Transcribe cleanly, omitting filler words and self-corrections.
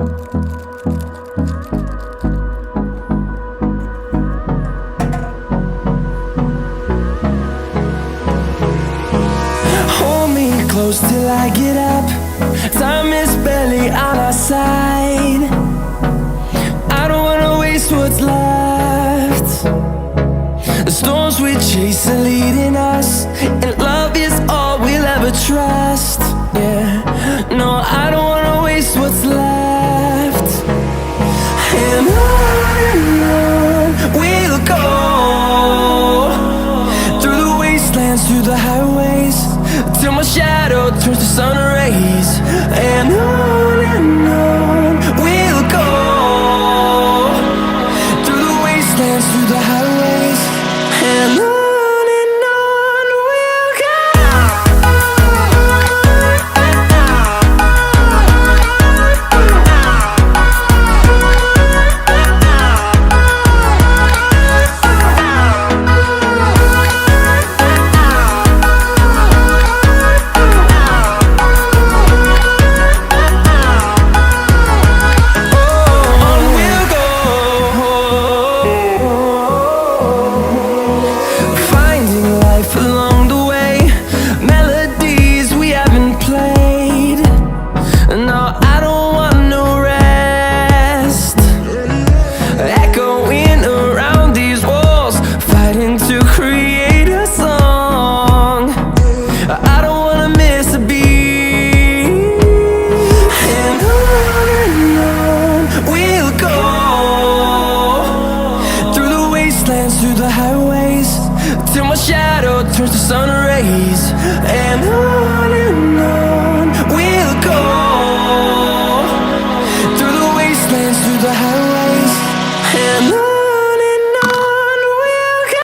Hold me close till I get up. Time is barely on our side. I don't wanna waste what's left. The storms we chase are leading us, and love is all we'll ever trust. Yeah, no, I don't wanna waste what's left. And on we'll go, through the wastelands, through the highways, till my shadow turns to sun rays. And on we'll go, through the wastelands, through the highways, and on we'll go. Along the way, melodies we haven't played. No,